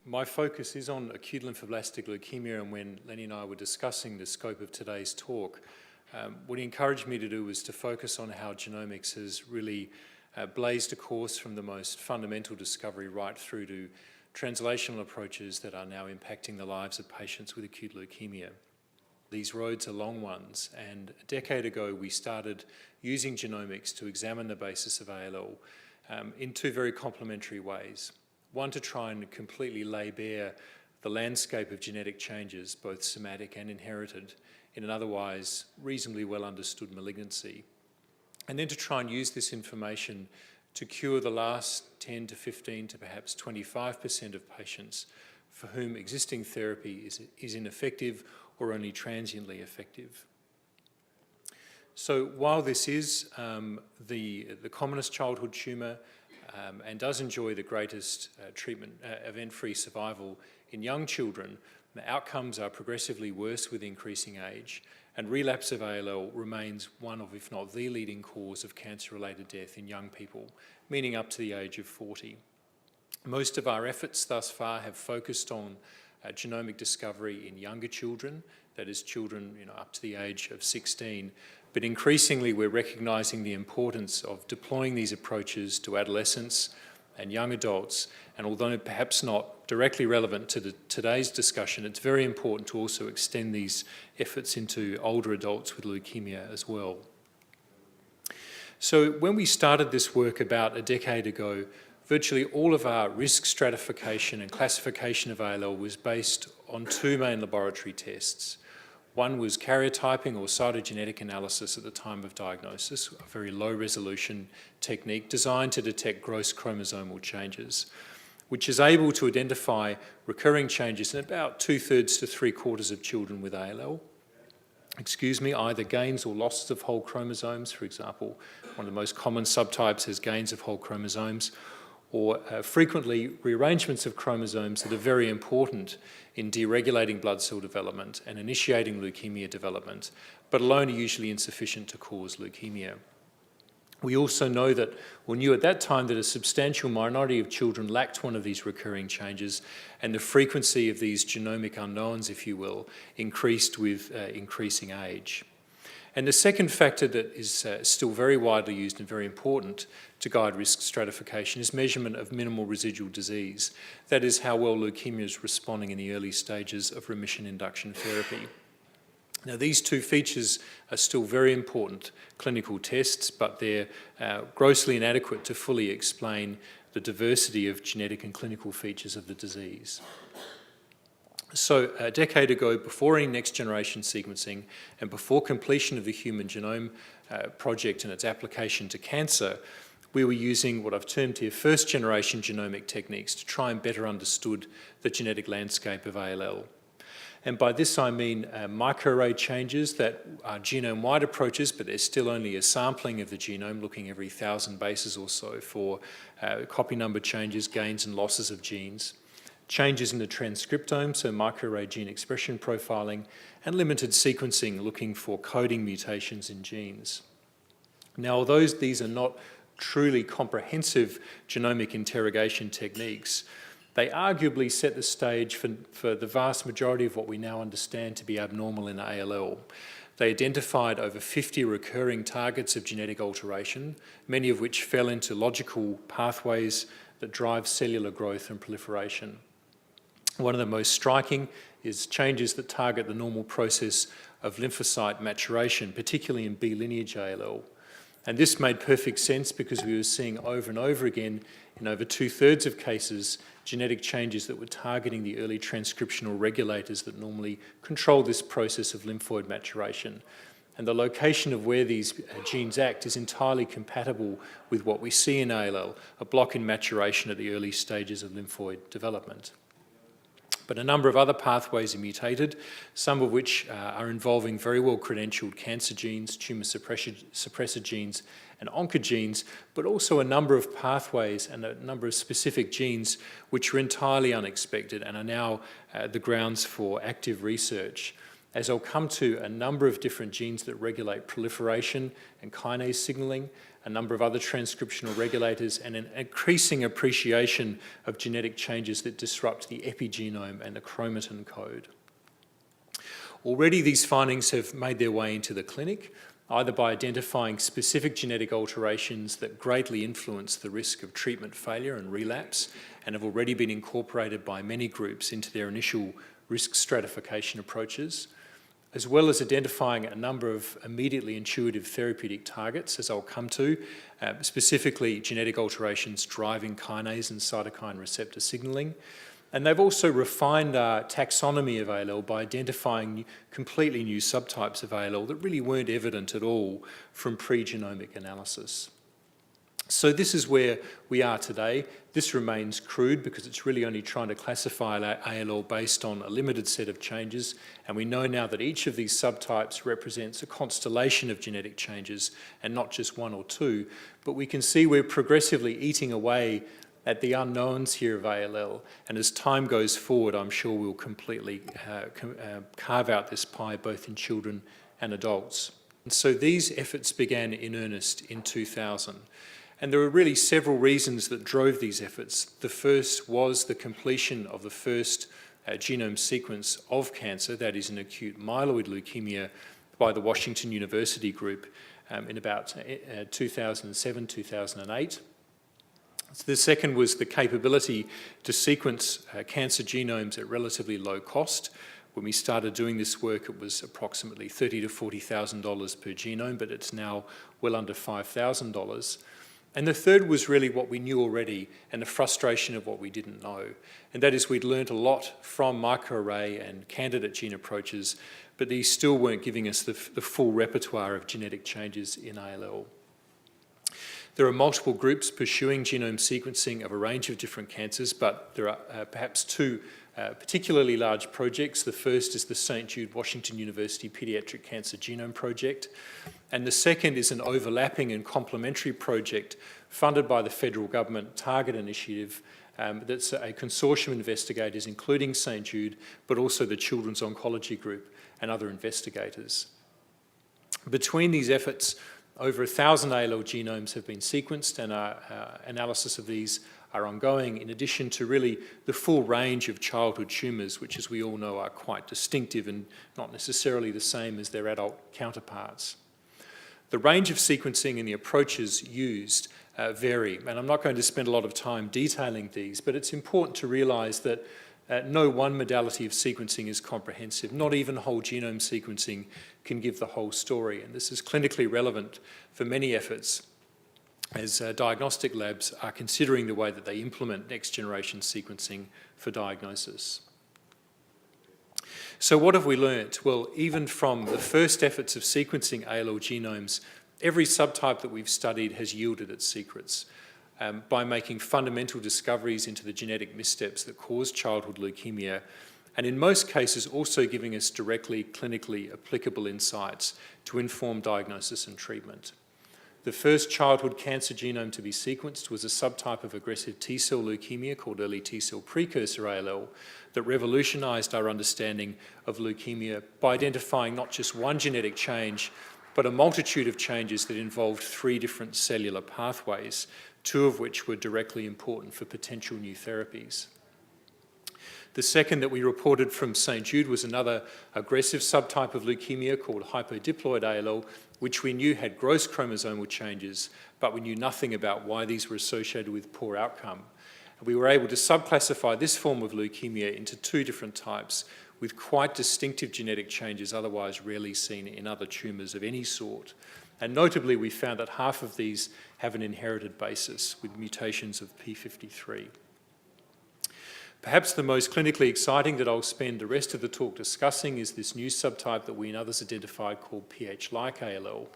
My focus is on acute lymphoblastic leukemia, and when Lenny and I were discussing the scope of today's talk, what he encouraged me to do was to focus on how genomics has really blazed a course from the most fundamental discovery right through to translational approaches that are now impacting the lives of patients with acute leukemia. These roads are long ones, and a decade ago we started using genomics to examine the basis of ALL in two very complementary ways. One, to try and completely lay bare the landscape of genetic changes, both somatic and inherited, in an otherwise reasonably well understood malignancy. And then to try and use this information to cure the last 10 to 15 to perhaps 25% of patients for whom existing therapy is ineffective or only transiently effective. So while this is the commonest childhood tumour and does enjoy the greatest treatment event-free survival in young children, the outcomes are progressively worse with increasing age, and relapse of ALL remains one of, if not the leading cause of cancer-related death in young people, meaning up to the age of 40. Most of our efforts thus far have focused on genomic discovery in younger children, that is children up to the age of 16, but increasingly we're recognising the importance of deploying these approaches to adolescents and young adults, and although perhaps not directly relevant to today's discussion, it's very important to also extend these efforts into older adults with leukemia as well. So when we started this work about a decade ago, virtually all of our risk stratification and classification of ALL was based on two main laboratory tests. One was karyotyping or cytogenetic analysis at the time of diagnosis, a very low resolution technique designed to detect gross chromosomal changes, which is able to identify recurring changes in about 2/3 to 3/4 of children with ALL. Either gains or losses of whole chromosomes, for example. One of the most common subtypes has gains of whole chromosomes, or frequently rearrangements of chromosomes that are very important in deregulating blood cell development and initiating leukemia development, but alone are usually insufficient to cause leukemia. We also know that, or knew at that time, that a substantial minority of children lacked one of these recurring changes, and the frequency of these genomic unknowns, if you will, increased with increasing age. And the second factor that is still very widely used and very important to guide risk stratification is measurement of minimal residual disease. That is how well leukemia is responding in the early stages of remission induction therapy. Now, these two features are still very important clinical tests, but they're grossly inadequate to fully explain the diversity of genetic and clinical features of the disease. So a decade ago, before any next-generation sequencing and before completion of the Human Genome Project and its application to cancer, we were using what I've termed here first-generation genomic techniques to try and better understood the genetic landscape of ALL. And by this I mean microarray changes that are genome-wide approaches, but there's still only a sampling of the genome, looking every 1,000 bases or so for copy number changes, gains and losses of genes. Changes in the transcriptome, so microarray gene expression profiling, and limited sequencing, looking for coding mutations in genes. Now, although these are not truly comprehensive genomic interrogation techniques, they arguably set the stage for the vast majority of what we now understand to be abnormal in ALL. They identified over 50 recurring targets of genetic alteration, many of which fell into logical pathways that drive cellular growth and proliferation. One of the most striking is changes that target the normal process of lymphocyte maturation, particularly in B lineage ALL. And this made perfect sense because we were seeing over and over again, in over 2/3 of cases, genetic changes that were targeting the early transcriptional regulators that normally control this process of lymphoid maturation. And the location of where these genes act is entirely compatible with what we see in ALL, a block in maturation at the early stages of lymphoid development. But a number of other pathways are mutated, some of which are involving very well-credentialed cancer genes, tumour suppressor genes, and oncogenes, but also a number of pathways and a number of specific genes which are entirely unexpected and are now the grounds for active research. as I'll come to a number of different genes that regulate proliferation and kinase signaling, a number of other transcriptional regulators, and an increasing appreciation of genetic changes that disrupt the epigenome and the chromatin code. Already these findings have made their way into the clinic, either by identifying specific genetic alterations that greatly influence the risk of treatment failure and relapse, and have already been incorporated by many groups into their initial risk stratification approaches, as well as identifying a number of immediately intuitive therapeutic targets, as I'll come to, specifically genetic alterations driving kinase and cytokine receptor signaling. And they've also refined our taxonomy of ALL by identifying completely new subtypes of ALL that really weren't evident at all from pre-genomic analysis. So this is where we are today. This remains crude because it's really only trying to classify ALL based on a limited set of changes, and we know now that each of these subtypes represents a constellation of genetic changes and not just one or two, but we can see we're progressively eating away at the unknowns here of ALL, and as time goes forward, I'm sure we'll completely carve out this pie both in children and adults. And so these efforts began in earnest in 2000. And there were really several reasons that drove these efforts. The first was the completion of the first genome sequence of cancer, that is an acute myeloid leukemia, by the Washington University group in about 2007, 2008. The second was the capability to sequence cancer genomes at relatively low cost. When we started doing this work, it was approximately $30,000 to $40,000 per genome, but it's now well under $5,000. And the third was really what we knew already and the frustration of what we didn't know. And that is we'd learned a lot from microarray and candidate gene approaches, but these still weren't giving us the full repertoire of genetic changes in ALL. There are multiple groups pursuing genome sequencing of a range of different cancers, but there are perhaps two particularly large projects. The first is the St. Jude Washington University Pediatric Cancer Genome Project, and the second is an overlapping and complementary project funded by the federal government Target Initiative that's a consortium of investigators, including St. Jude, but also the Children's Oncology Group and other investigators. Between these efforts, over 1,000 ALL genomes have been sequenced, and our analysis of these are ongoing, in addition to really the full range of childhood tumours, which, as we all know, are quite distinctive and not necessarily the same as their adult counterparts. The range of sequencing and the approaches used vary, and I'm not going to spend a lot of time detailing these, but it's important to realise that no one modality of sequencing is comprehensive. Not even whole genome sequencing can give the whole story, and this is clinically relevant for many efforts as diagnostic labs are considering the way that they implement next-generation sequencing for diagnosis. So what have we learnt? Well, even from the first efforts of sequencing ALL genomes, every subtype that we've studied has yielded its secrets by making fundamental discoveries into the genetic missteps that cause childhood leukemia, and in most cases also giving us directly clinically applicable insights to inform diagnosis and treatment. The first childhood cancer genome to be sequenced was a subtype of aggressive T-cell leukemia called early T-cell precursor ALL that revolutionised our understanding of leukemia by identifying not just one genetic change, but a multitude of changes that involved 3 different cellular pathways, 2 of which were directly important for potential new therapies. The second that we reported from St. Jude was another aggressive subtype of leukemia called hypodiploid ALL, which we knew had gross chromosomal changes, but we knew nothing about why these were associated with poor outcome. We were able to subclassify this form of leukemia into 2 different types with quite distinctive genetic changes otherwise rarely seen in other tumours of any sort. And notably, we found that half of these have an inherited basis with mutations of P53. Perhaps the most clinically exciting that I'll spend the rest of the talk discussing is this new subtype that we and others identified called PH-like ALL.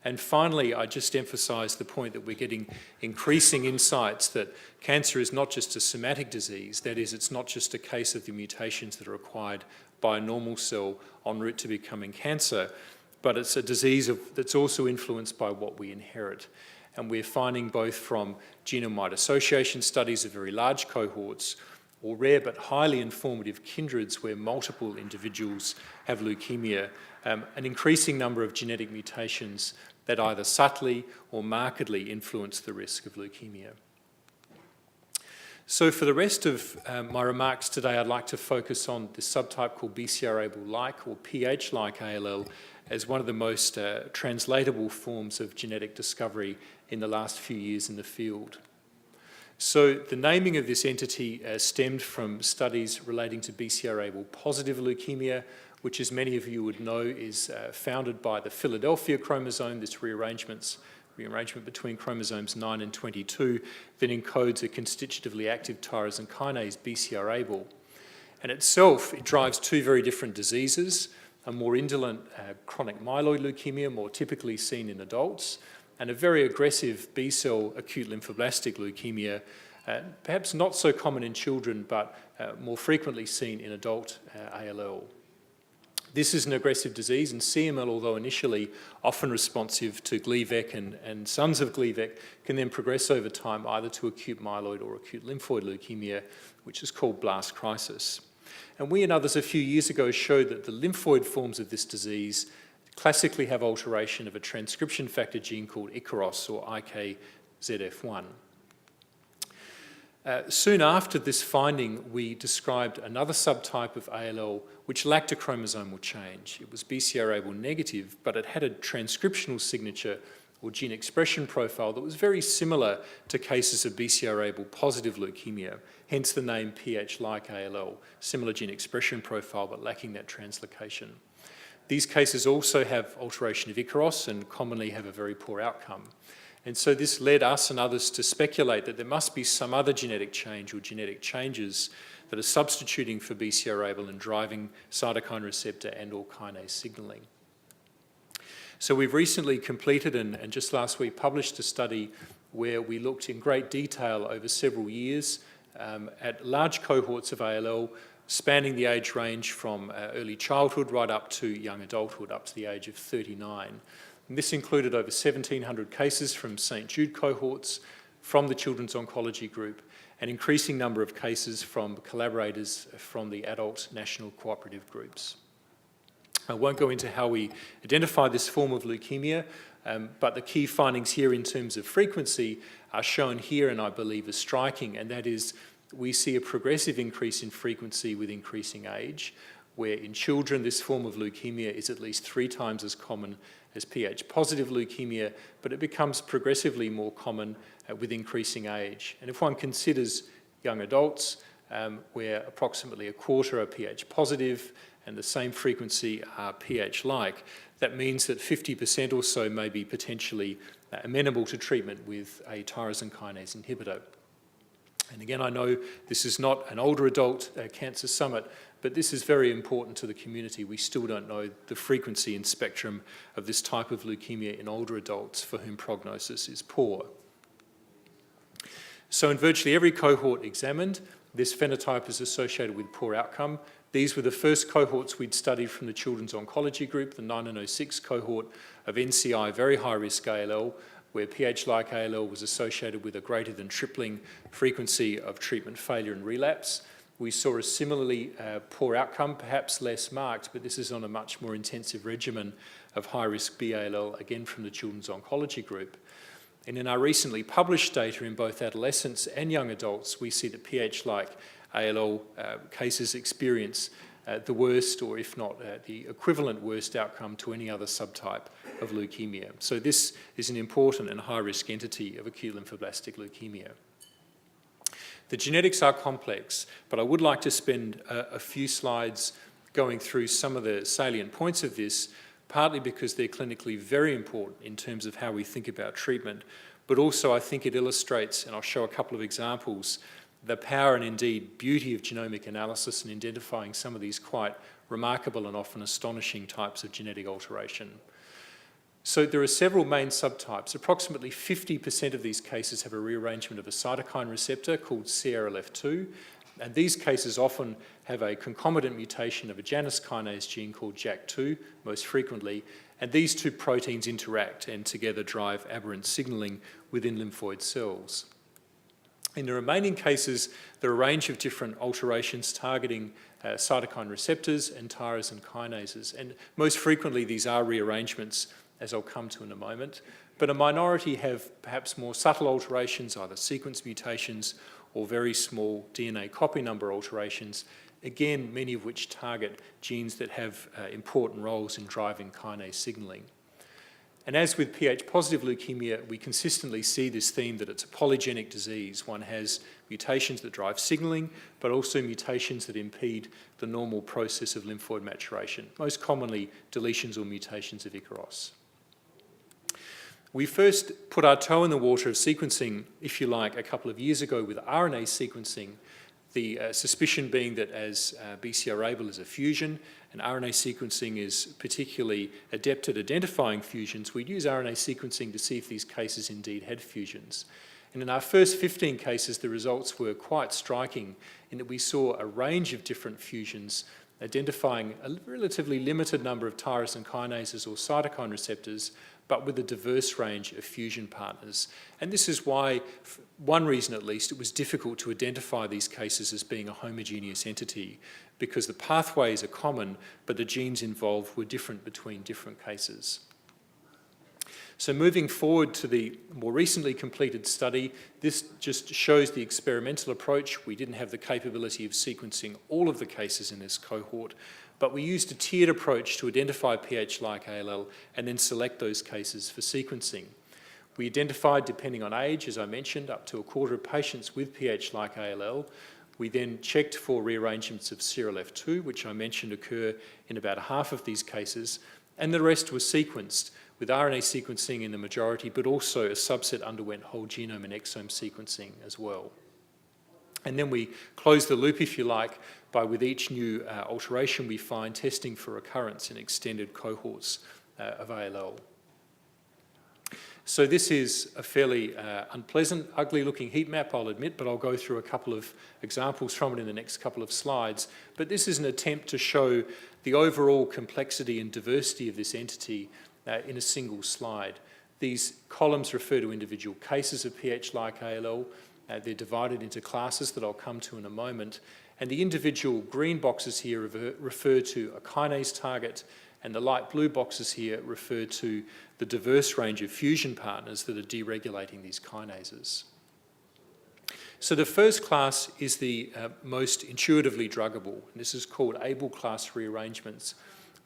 And finally, I just emphasise the point that we're getting increasing insights that cancer is not just a somatic disease, that is, it's not just a case of the mutations that are acquired by a normal cell en route to becoming cancer, but it's a disease that's also influenced by what we inherit. And we're finding both from genome-wide association studies of very large cohorts, or rare but highly informative kindreds where multiple individuals have leukemia, an increasing number of genetic mutations that either subtly or markedly influence the risk of leukemia. So for the rest of my remarks today, I'd like to focus on this subtype called BCR-ABL-like or PH-like ALL as one of the most translatable forms of genetic discovery in the last few years in the field. So the naming of this entity stemmed from studies relating to BCR-ABL positive leukemia, which, as many of you would know, is founded by the Philadelphia chromosome, this rearrangement between chromosomes 9 and 22 that encodes a constitutively active tyrosine kinase, BCR-ABL. And itself, it drives two very different diseases, a more indolent chronic myeloid leukemia, more typically seen in adults, and a very aggressive B-cell acute lymphoblastic leukemia, perhaps not so common in children, but more frequently seen in adult ALL. This is an aggressive disease, and CML, although initially often responsive to Gleevec and sons of Gleevec, can then progress over time either to acute myeloid or acute lymphoid leukemia, which is called blast crisis. And we and others a few years ago showed that the lymphoid forms of this disease classically have alteration of a transcription factor gene called Ikaros or IKZF1. Soon after this finding, we described another subtype of ALL which lacked a chromosomal change. It was BCR-ABL negative, but it had a transcriptional signature or gene expression profile that was very similar to cases of BCR-ABL positive leukemia, hence the name PH-like ALL, similar gene expression profile but lacking that translocation. These cases also have alteration of Ikaros and commonly have a very poor outcome. And so this led us and others to speculate that there must be some other genetic change or genetic changes that are substituting for BCR-ABL and driving cytokine receptor and or kinase signaling. So we've recently completed and just last week published a study where we looked in great detail over several years at large cohorts of ALL spanning the age range from early childhood right up to young adulthood, up to the age of 39. And this included over 1,700 cases from St. Jude cohorts, from the Children's Oncology Group, an increasing number of cases from collaborators from the adult national cooperative groups. I won't go into how we identify this form of leukemia, but the key findings here in terms of frequency are shown here and I believe are striking, and that is we see a progressive increase in frequency with increasing age, where in children this form of leukemia is at least 3 times as common as Ph-positive leukemia, but it becomes progressively more common with increasing age. And if one considers young adults, where approximately a quarter are Ph-positive and the same frequency are Ph-like, that means that 50% or so may be potentially amenable to treatment with a tyrosine kinase inhibitor. And again, I know this is not an older adult cancer summit, but this is very important to the community. We still don't know the frequency and spectrum of this type of leukemia in older adults for whom prognosis is poor. So in virtually every cohort examined, this phenotype is associated with poor outcome. These were the first cohorts we'd studied from the Children's Oncology Group, the 9906 cohort of NCI very high-risk ALL, where Ph-like ALL was associated with a greater than tripling frequency of treatment failure and relapse. We saw a similarly poor outcome, perhaps less marked, but this is on a much more intensive regimen of high-risk B-ALL, again from the Children's Oncology Group. And in our recently published data in both adolescents and young adults, we see that Ph-like ALL cases experience the worst, or if not the equivalent worst outcome to any other subtype of leukemia. So this is an important and high-risk entity of acute lymphoblastic leukemia. The genetics are complex, but I would like to spend a few slides going through some of the salient points of this, partly because they're clinically very important in terms of how we think about treatment, but also I think it illustrates, and I'll show a couple of examples, the power and indeed beauty of genomic analysis in identifying some of these quite remarkable and often astonishing types of genetic alteration. So there are several main subtypes. Approximately 50% of these cases have a rearrangement of a cytokine receptor called CRLF2, and these cases often have a concomitant mutation of a Janus kinase gene called JAK2, most frequently, and these two proteins interact and together drive aberrant signaling within lymphoid cells. In the remaining cases, there are a range of different alterations targeting cytokine receptors and tyrosine kinases, and most frequently these are rearrangements, as I'll come to in a moment, but a minority have perhaps more subtle alterations, either sequence mutations or very small DNA copy number alterations, again, many of which target genes that have important roles in driving kinase signalling. And as with pH-positive leukemia, we consistently see this theme that it's a polygenic disease. One has mutations that drive signalling, but also mutations that impede the normal process of lymphoid maturation, most commonly deletions or mutations of Ikaros. We first put our toe in the water of sequencing, if you like, a couple of years ago with RNA sequencing, the suspicion being that as BCR-ABL is a fusion, and RNA sequencing is particularly adept at identifying fusions, we'd use RNA sequencing to see if these cases indeed had fusions. And in our first 15 cases, the results were quite striking in that we saw a range of different fusions identifying a relatively limited number of tyrosine kinases or cytokine receptors, but with a diverse range of fusion partners. And this is why, for one reason at least, it was difficult to identify these cases as being a homogeneous entity, because the pathways are common, but the genes involved were different between different cases. So moving forward to the more recently completed study, this just shows the experimental approach. We didn't have the capability of sequencing all of the cases in this cohort, but we used a tiered approach to identify pH-like ALL and then select those cases for sequencing. We identified, depending on age, as I mentioned, up to a quarter of patients with pH-like ALL. We then checked for rearrangements of CRLF2, which I mentioned occur in about half of these cases, and the rest was sequenced, with RNA sequencing in the majority, but also a subset underwent whole genome and exome sequencing as well. And then we close the loop, if you like, by with each new alteration we find testing for recurrence in extended cohorts of ALL. So this is a fairly unpleasant, ugly-looking heat map, I'll admit, but I'll go through a couple of examples from it in the next couple of slides. But this is an attempt to show the overall complexity and diversity of this entity in a single slide. These columns refer to individual cases of pH-like ALL. They're divided into classes that I'll come to in a moment. And the individual green boxes here refer to a kinase target, and the light blue boxes here refer to the diverse range of fusion partners that are deregulating these kinases. So the first class is the most intuitively druggable. And this is called ABL class rearrangements,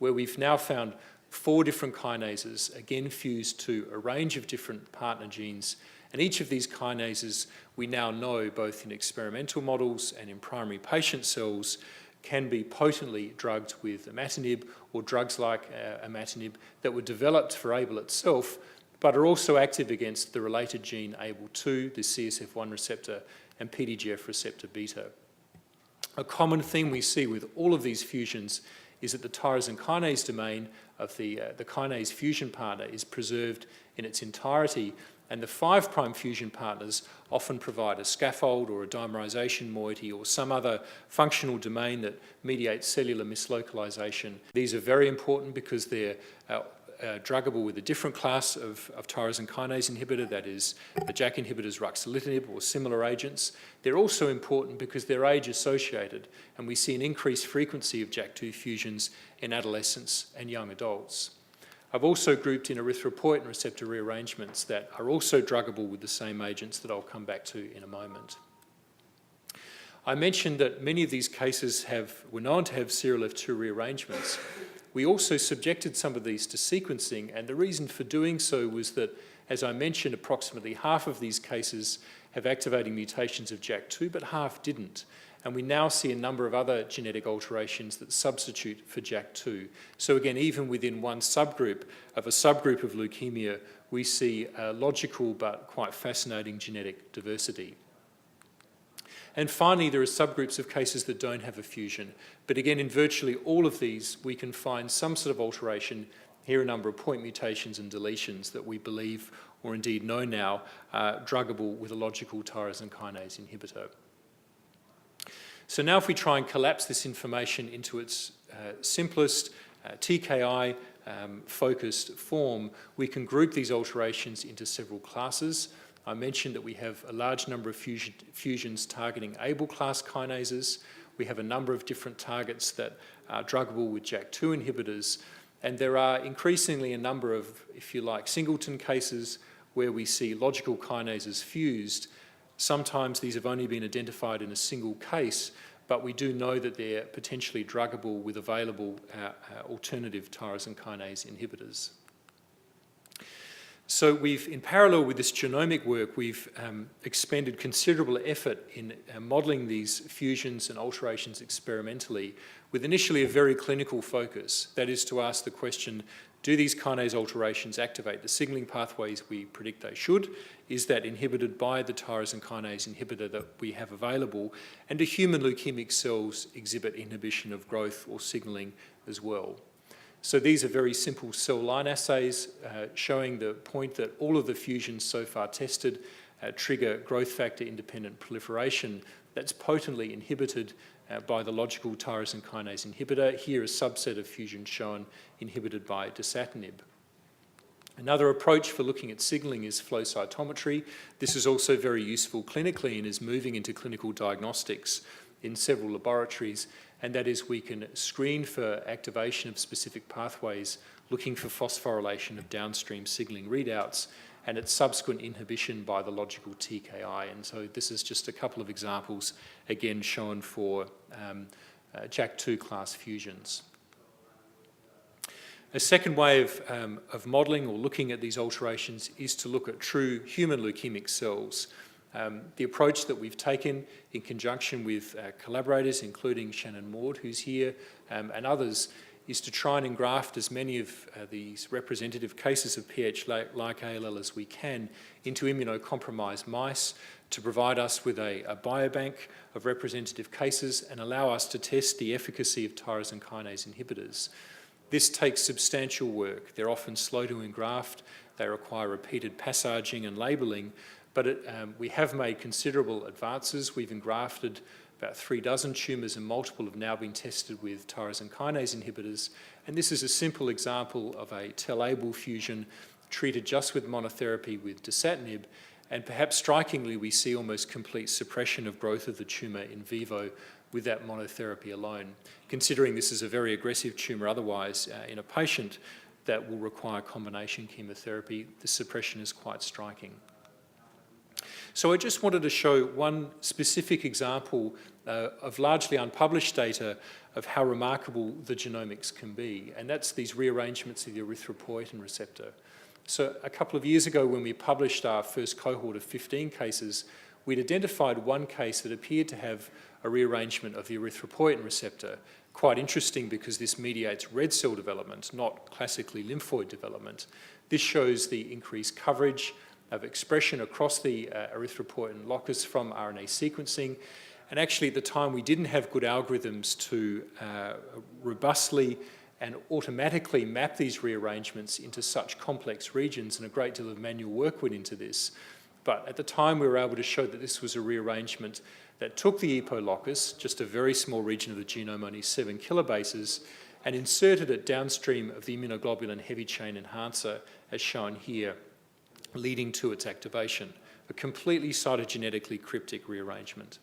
where we've now found 4 different kinases, again fused to a range of different partner genes. And each of these kinases, we now know, both in experimental models and in primary patient cells, can be potently drugged with imatinib or drugs like imatinib that were developed for ABL itself, but are also active against the related gene ABL2, the CSF1 receptor, and PDGF receptor beta. A common theme we see with all of these fusions is that the tyrosine kinase domain of the kinase fusion partner is preserved in its entirety, and the 5' fusion partners often provide a scaffold or a dimerization moiety or some other functional domain that mediates cellular mislocalization. These are very important because they're druggable with a different class of tyrosine kinase inhibitor, that is the JAK inhibitors ruxolitinib or similar agents. They're also important because they're age-associated, and we see an increased frequency of JAK2 fusions in adolescents and young adults. I've also grouped in erythropoietin receptor rearrangements that are also druggable with the same agents that I'll come back to in a moment. I mentioned that many of these cases were known to have CRLF2 rearrangements. We also subjected some of these to sequencing, and the reason for doing so was that, as I mentioned, approximately half of these cases have activating mutations of JAK2, but half didn't. And we now see a number of other genetic alterations that substitute for JAK2. So again, even within one subgroup of a subgroup of leukemia, we see a logical but quite fascinating genetic diversity. And finally, there are subgroups of cases that don't have a fusion. But again, in virtually all of these, we can find some sort of alteration. Here are a number of point mutations and deletions that we believe, or indeed know now, are druggable with a logical tyrosine kinase inhibitor. So now if we try and collapse this information into its simplest TKI-focused form, we can group these alterations into several classes. I mentioned that we have a large number of fusions targeting Abl class kinases. We have a number of different targets that are druggable with JAK2 inhibitors. And there are increasingly a number of, if you like, singleton cases where we see logical kinases fused. Sometimes these have only been identified in a single case, but we do know that they're potentially druggable with available alternative tyrosine kinase inhibitors. So in parallel with this genomic work, we've expended considerable effort in modelling these fusions and alterations experimentally, with initially a very clinical focus. That is to ask the question, do these kinase alterations activate the signalling pathways we predict they should? Is that inhibited by the tyrosine kinase inhibitor that we have available? And do human leukemic cells exhibit inhibition of growth or signalling as well? So these are very simple cell line assays showing the point that all of the fusions so far tested trigger growth factor independent proliferation that's potently inhibited by the logical tyrosine kinase inhibitor. Here a subset of fusions shown inhibited by dasatinib. Another approach for looking at signalling is flow cytometry. This is also very useful clinically and is moving into clinical diagnostics in several laboratories, and that is we can screen for activation of specific pathways, looking for phosphorylation of downstream signalling readouts and its subsequent inhibition by the logical TKI. And so this is just a couple of examples, again shown for JAK2 class fusions. A second way of modelling or looking at these alterations is to look at true human leukemic cells. The approach that we've taken in conjunction with collaborators, including Shannon Maud, who's here, and others, is to try and engraft as many of these representative cases of PH-like ALL as we can into immunocompromised mice to provide us with a biobank of representative cases and allow us to test the efficacy of tyrosine kinase inhibitors. This takes substantial work. They're often slow to engraft. They require repeated passaging and labelling, but we have made considerable advances. We've engrafted about 36 tumours and multiple have now been tested with tyrosine kinase inhibitors. And this is a simple example of a tel-Abl fusion treated just with monotherapy with dasatinib. And perhaps strikingly, we see almost complete suppression of growth of the tumour in vivo with that monotherapy alone. Considering this is a very aggressive tumour otherwise in a patient that will require combination chemotherapy, the suppression is quite striking. So I just wanted to show one specific example of largely unpublished data of how remarkable the genomics can be, and that's these rearrangements of the erythropoietin receptor. So a couple of years ago when we published our first cohort of 15 cases, we'd identified one case that appeared to have a rearrangement of the erythropoietin receptor. Quite interesting because this mediates red cell development, not classically lymphoid development. This shows the increased coverage of expression across the erythropoietin locus from RNA sequencing. And actually at the time we didn't have good algorithms to robustly and automatically map these rearrangements into such complex regions, and a great deal of manual work went into this. But at the time we were able to show that this was a rearrangement that took the EPO locus, just a very small region of the genome, only 7 kilobases, and inserted it downstream of the immunoglobulin heavy chain enhancer as shown here, leading to its activation, a completely cytogenetically cryptic rearrangement.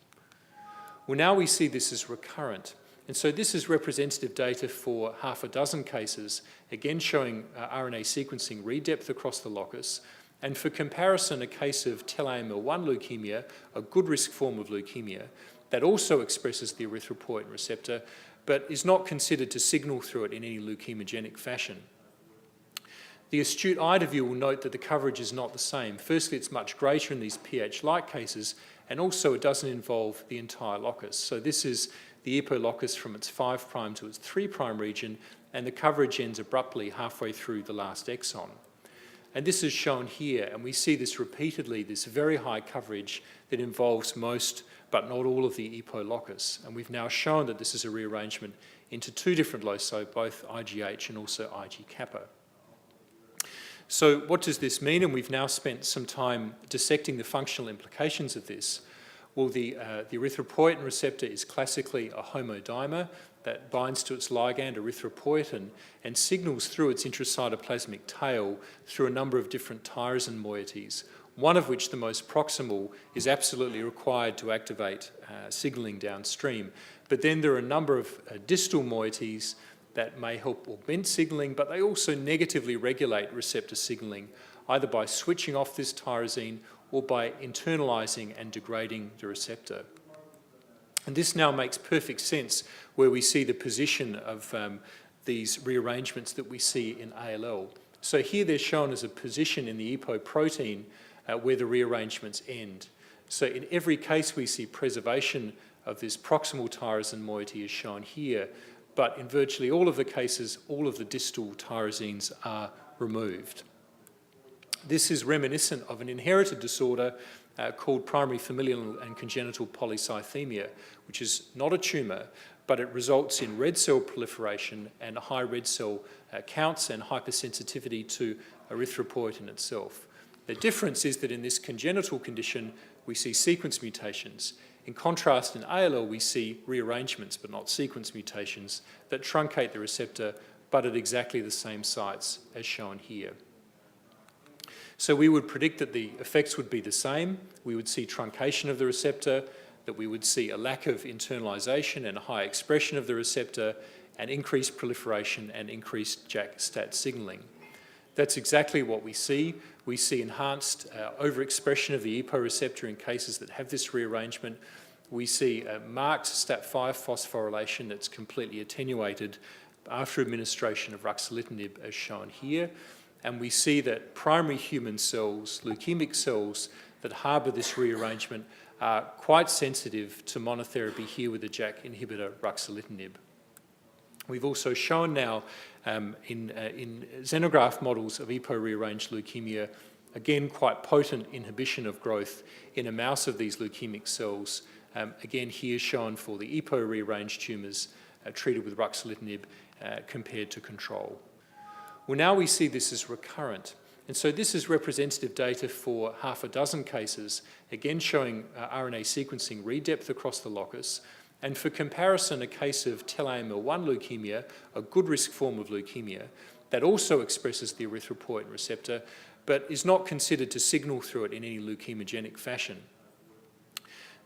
Well, now we see this as recurrent. And so this is representative data for half a dozen cases, again showing RNA sequencing read depth across the locus. And for comparison, a case of tel-AML1 leukemia, a good risk form of leukemia, that also expresses the erythropoietin receptor, but is not considered to signal through it in any leukemogenic fashion. The astute eye view will note that the coverage is not the same. Firstly, it's much greater in these PH-like cases, and also it doesn't involve the entire locus. So this is the EPO locus from its 5' to its 3' region, and the coverage ends abruptly halfway through the last exon. And this is shown here, and we see this repeatedly, this very high coverage that involves most, but not all of the EPO locus. And we've now shown that this is a rearrangement into 2 different loci, both IGH and also IG kappa. So what does this mean? And we've now spent some time dissecting the functional implications of this. Well, the erythropoietin receptor is classically a homodimer that binds to its ligand, erythropoietin, and signals through its intracytoplasmic tail through a number of different tyrosine moieties, one of which, the most proximal, is absolutely required to activate signalling downstream. But then there are a number of distal moieties that may help augment signalling, but they also negatively regulate receptor signalling, either by switching off this tyrosine or by internalising and degrading the receptor. And this now makes perfect sense where we see the position of these rearrangements that we see in ALL. So here they're shown as a position in the EPO protein where the rearrangements end. So in every case we see preservation of this proximal tyrosine moiety is shown here, but in virtually all of the cases, all of the distal tyrosines are removed. This is reminiscent of an inherited disorder called primary familial and congenital polycythemia, which is not a tumour, but it results in red cell proliferation and high red cell counts and hypersensitivity to erythropoietin itself. The difference is that in this congenital condition, we see sequence mutations. In contrast, in ALL, we see rearrangements, but not sequence mutations, that truncate the receptor, but at exactly the same sites as shown here. So we would predict that the effects would be the same. We would see truncation of the receptor, that we would see a lack of internalisation and high expression of the receptor, and increased proliferation and increased JAK-STAT signalling. That's exactly what we see. We see enhanced overexpression of the EPO receptor in cases that have this rearrangement. We see a marked STAT5 phosphorylation that's completely attenuated after administration of ruxolitinib, as shown here. And we see that primary human cells, leukemic cells that harbour this rearrangement, are quite sensitive to monotherapy here with the JAK inhibitor ruxolitinib. We've also shown now in xenograft models of EPO-rearranged leukemia, again quite potent inhibition of growth in a mouse of these leukemic cells, again here shown for the EPO-rearranged tumours treated with ruxolitinib compared to control. Well, now we see this as recurrent. And so this is representative data for half a dozen cases, again showing RNA sequencing read depth across the locus. And for comparison, a case of TEL-AML1 leukemia, a good risk form of leukemia, that also expresses the erythropoietin receptor, but is not considered to signal through it in any leukemogenic fashion.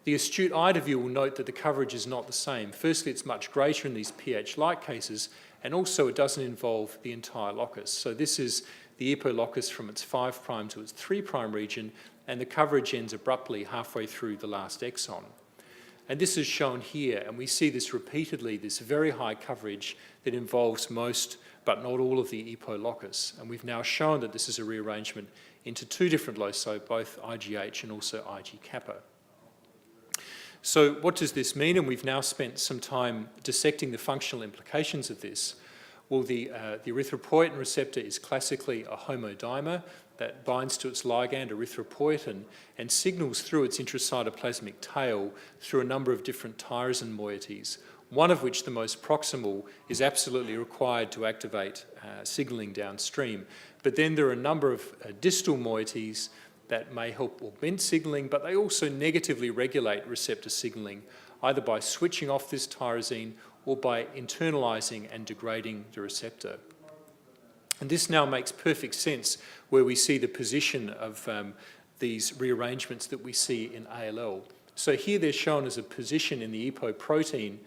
The astute eye viewer will note that the coverage is not the same. Firstly, it's much greater in these pH-like cases, and also it doesn't involve the entire locus. So this is the EPO locus from its 5' to its 3' region, and the coverage ends abruptly halfway through the last exon. And this is shown here, and we see this repeatedly, this very high coverage that involves most, but not all of the EPO locus. And we've now shown that this is a rearrangement into two different loci, both IGH and also IG kappa. So what does this mean? And we've now spent some time dissecting the functional implications of this. Well, the erythropoietin receptor is classically a homodimer that binds to its ligand, erythropoietin, and signals through its intracytoplasmic tail through a number of different tyrosine moieties, one of which, the most proximal, is absolutely required to activate signalling downstream. But then there are a number of distal moieties that may help augment signalling, but they also negatively regulate receptor signalling, either by switching off this tyrosine or by internalising and degrading the receptor. And this now makes perfect sense where we see the position of these rearrangements that we see in ALL. So here they're shown as a position in the EPO protein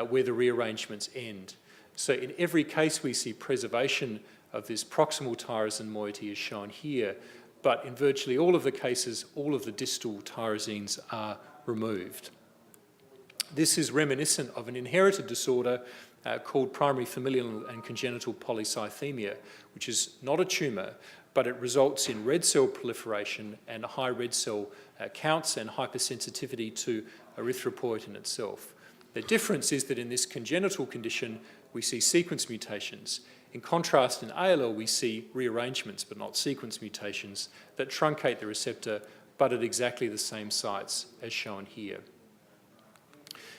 where the rearrangements end. So in every case we see preservation of this proximal tyrosine moiety is shown here, but in virtually all of the cases, all of the distal tyrosines are removed. This is reminiscent of an inherited disorder called primary familial and congenital polycythemia, which is not a tumour, but it results in red cell proliferation and high red cell counts and hypersensitivity to erythropoietin itself. The difference is that in this congenital condition, we see sequence mutations. In contrast, in ALL, we see rearrangements, but not sequence mutations, that truncate the receptor, but at exactly the same sites as shown here.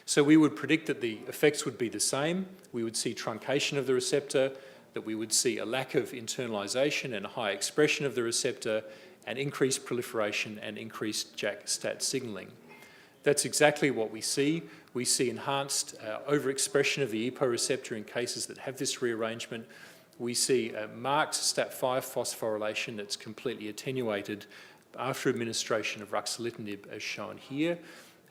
So we would predict that the effects would be the same. We would see truncation of the receptor, that we would see a lack of internalisation and high expression of the receptor, and increased proliferation and increased JAK-STAT signalling. That's exactly what we see. We see enhanced overexpression of the EPO receptor in cases that have this rearrangement. We see a marked STAT5 phosphorylation that's completely attenuated after administration of ruxolitinib, as shown here.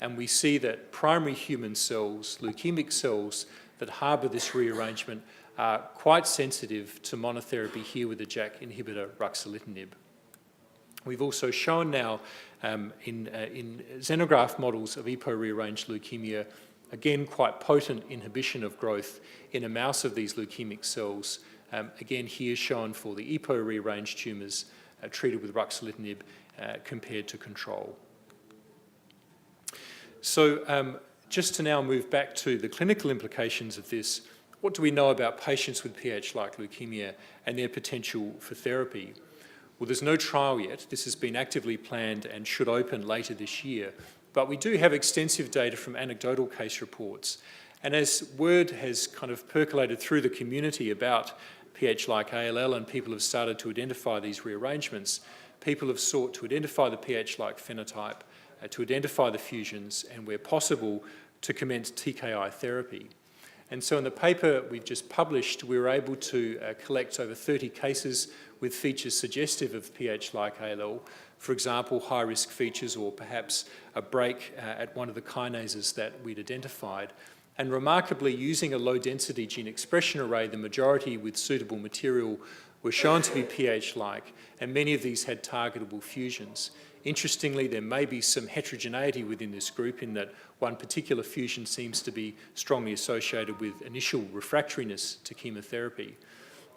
And we see that primary human cells, leukemic cells that harbour this rearrangement, are quite sensitive to monotherapy here with the JAK inhibitor ruxolitinib. We've also shown now in xenograft models of EPO-rearranged leukemia, again, quite potent inhibition of growth in a mouse of these leukemic cells. Again, here shown for the EPO-rearranged tumours treated with ruxolitinib compared to control. So just to now move back to the clinical implications of this, what do we know about patients with PH-like leukemia and their potential for therapy? Well, there's no trial yet. This has been actively planned and should open later this year. But we do have extensive data from anecdotal case reports. And as word has kind of percolated through the community about PH-like ALL and people have started to identify these rearrangements, people have sought to identify the PH-like phenotype, to identify the fusions, and where possible, to commence TKI therapy. And so in the paper we've just published, we were able to collect over 30 cases with features suggestive of PH-like ALL, for example, high-risk features or perhaps a break at one of the kinases that we'd identified. And remarkably, using a low-density gene expression array, the majority with suitable material were shown to be PH-like, and many of these had targetable fusions. Interestingly, there may be some heterogeneity within this group in that one particular fusion seems to be strongly associated with initial refractoriness to chemotherapy.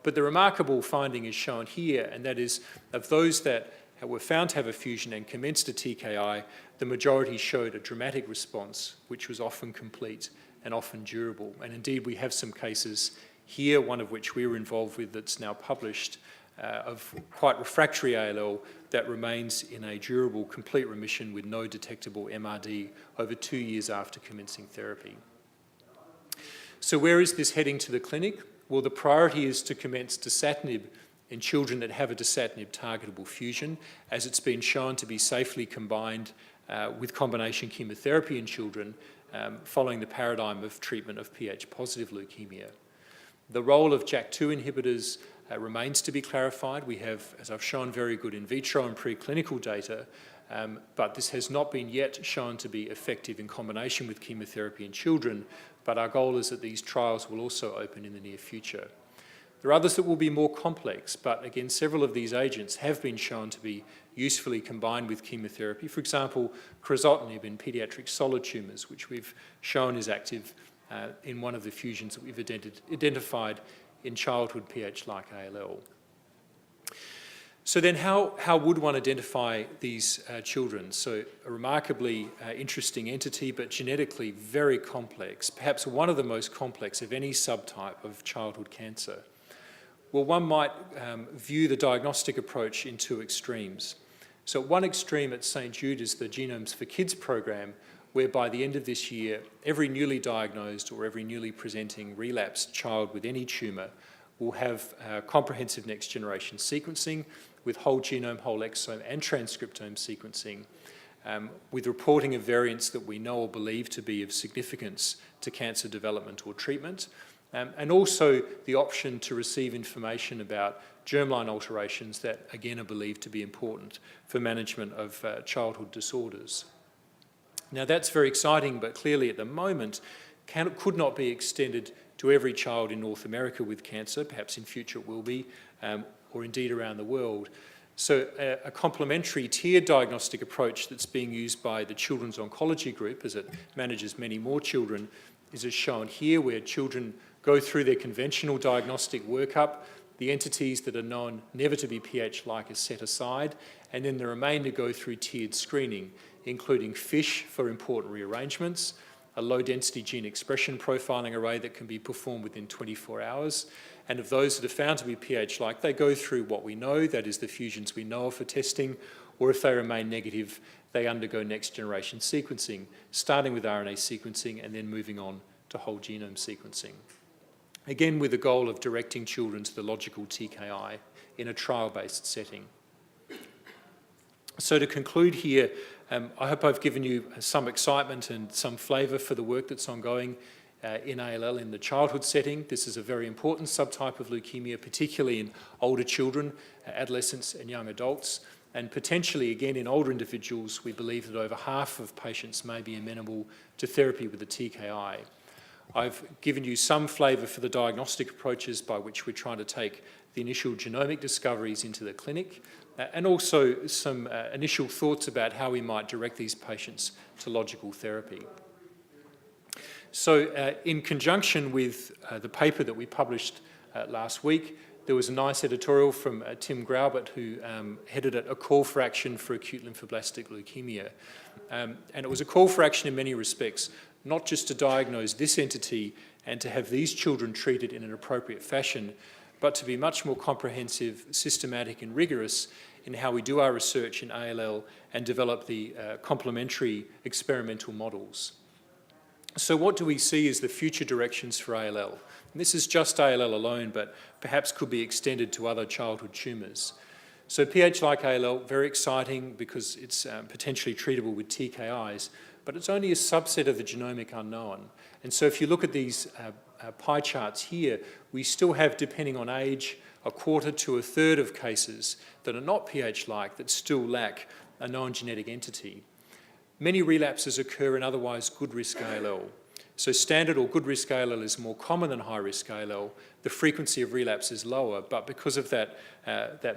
But the remarkable finding is shown here, and that is of those that were found to have a fusion and commenced a TKI, the majority showed a dramatic response, which was often complete and often durable. And indeed, we have some cases here, one of which we were involved with that's now published, of quite refractory ALL that remains in a durable, complete remission with no detectable MRD over 2 years after commencing therapy. So where is this heading to the clinic? Well, the priority is to commence dasatinib in children that have a dasatinib targetable fusion, as it's been shown to be safely combined with combination chemotherapy in children following the paradigm of treatment of pH-positive leukemia. The role of JAK2 inhibitors remains to be clarified. We have, as I've shown, very good in vitro and preclinical data, but this has not been yet shown to be effective in combination with chemotherapy in children, but our goal is that these trials will also open in the near future. There are others that will be more complex, but again, several of these agents have been shown to be usefully combined with chemotherapy. For example, crizotinib in pediatric solid tumours, which we've shown is active in one of the fusions that we've identified in childhood PH-like ALL. So then how would one identify these children? So a remarkably interesting entity, but genetically very complex, perhaps one of the most complex of any subtype of childhood cancer. Well, one might view the diagnostic approach in two extremes. So at one extreme at St. Jude is the Genomes for Kids program, where by the end of this year, every newly diagnosed or every newly presenting relapsed child with any tumour will have comprehensive next-generation sequencing with whole genome, whole exome and transcriptome sequencing, with reporting of variants that we know or believe to be of significance to cancer development or treatment, and also the option to receive information about germline alterations that, again, are believed to be important for management of childhood disorders. Now, that's very exciting, but clearly at the moment could not be extended to every child in North America with cancer. Perhaps in future it will be, or indeed around the world. So a complementary tiered diagnostic approach that's being used by the Children's Oncology Group, as it manages many more children, is as shown here, where children go through their conventional diagnostic workup. The entities that are known never to be pH-like are set aside, and then the remainder go through tiered screening, including FISH for important rearrangements, a low-density gene expression profiling array that can be performed within 24 hours, and of those that are found to be pH-like, they go through what we know, that is the fusions we know of for testing, or if they remain negative, they undergo next-generation sequencing, starting with RNA sequencing and then moving on to whole genome sequencing. Again, with the goal of directing children to the logical TKI in a trial-based setting. So to conclude here, I hope I've given you some excitement and some flavour for the work that's ongoing in ALL in the childhood setting. This is a very important subtype of leukemia, particularly in older children, adolescents and young adults. And potentially, again, in older individuals, we believe that over half of patients may be amenable to therapy with a TKI. I've given you some flavour for the diagnostic approaches by which we're trying to take the initial genomic discoveries into the clinic, and also some initial thoughts about how we might direct these patients to logical therapy. So in conjunction with the paper that we published last week, there was a nice editorial from Tim Graubert, who headed a call for action for acute lymphoblastic leukemia. And it was a call for action in many respects, not just to diagnose this entity and to have these children treated in an appropriate fashion, but to be much more comprehensive, systematic and rigorous in how we do our research in ALL and develop the complementary experimental models. So what do we see as the future directions for ALL? And this is just ALL alone, but perhaps could be extended to other childhood tumours. So PH-like ALL, very exciting because it's potentially treatable with TKIs, but it's only a subset of the genomic unknown. And so if you look at these pie charts here, we still have, depending on age, a quarter to a third of cases that are not PH-like that still lack a known genetic entity. Many relapses occur in otherwise good risk ALL. So standard or good risk ALL is more common than high risk ALL. The frequency of relapse is lower, but because of that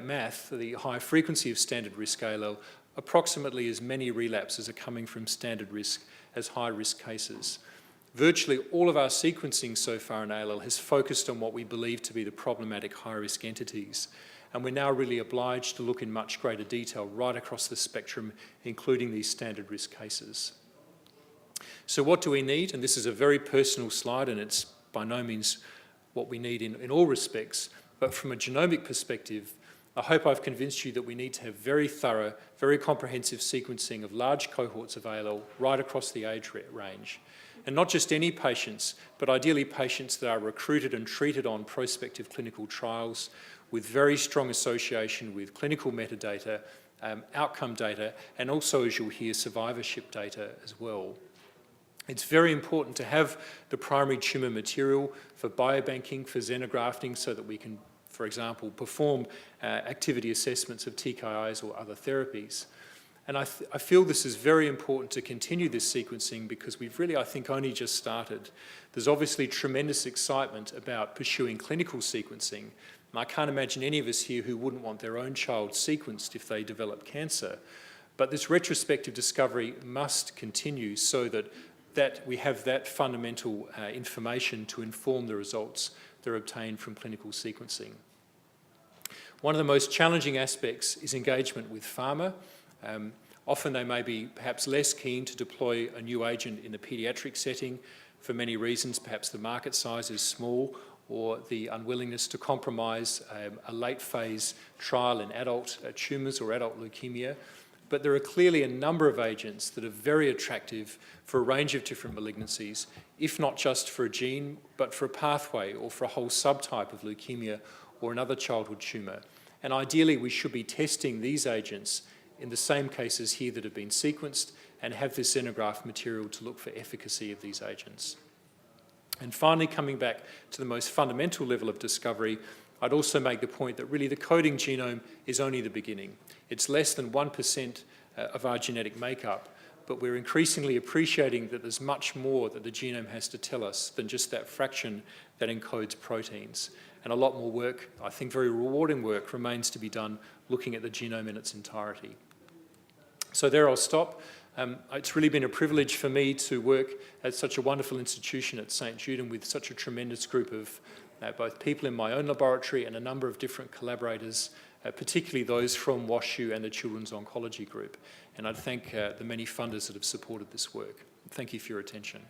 math, the high frequency of standard risk ALL, approximately as many relapses are coming from standard risk as high risk cases. Virtually all of our sequencing so far in ALL has focused on what we believe to be the problematic high risk entities. And we're now really obliged to look in much greater detail right across the spectrum, including these standard risk cases. So what do we need? And this is a very personal slide, and it's by no means what we need in all respects. But from a genomic perspective, I hope I've convinced you that we need to have very thorough, very comprehensive sequencing of large cohorts of ALL right across the age range. And not just any patients, but ideally patients that are recruited and treated on prospective clinical trials with very strong association with clinical metadata, outcome data, and also, as you'll hear, survivorship data as well. It's very important to have the primary tumour material for biobanking, for xenografting, so that we can, for example, perform activity assessments of TKIs or other therapies. And I feel this is very important to continue this sequencing because we've really, I think, only just started. There's obviously tremendous excitement about pursuing clinical sequencing. And I can't imagine any of us here who wouldn't want their own child sequenced if they develop cancer. But this retrospective discovery must continue so that we have that fundamental information to inform the results that are obtained from clinical sequencing. One of the most challenging aspects is engagement with pharma. Often they may be perhaps less keen to deploy a new agent in the paediatric setting for many reasons. Perhaps the market size is small, or the unwillingness to compromise a late phase trial in adult tumours or adult leukemia. But there are clearly a number of agents that are very attractive for a range of different malignancies, if not just for a gene, but for a pathway or for a whole subtype of leukemia or another childhood tumour. And ideally, we should be testing these agents in the same cases here that have been sequenced and have this xenograft material to look for efficacy of these agents. And finally, coming back to the most fundamental level of discovery, I'd also make the point that really the coding genome is only the beginning. It's less than 1% of our genetic makeup, but we're increasingly appreciating that there's much more that the genome has to tell us than just that fraction that encodes proteins. And a lot more work, I think very rewarding work, remains to be done looking at the genome in its entirety. So there I'll stop. It's really been a privilege for me to work at such a wonderful institution at St Jude and with such a tremendous group of both people in my own laboratory and a number of different collaborators, particularly those from WashU and the Children's Oncology Group. And I'd thank the many funders that have supported this work. Thank you for your attention.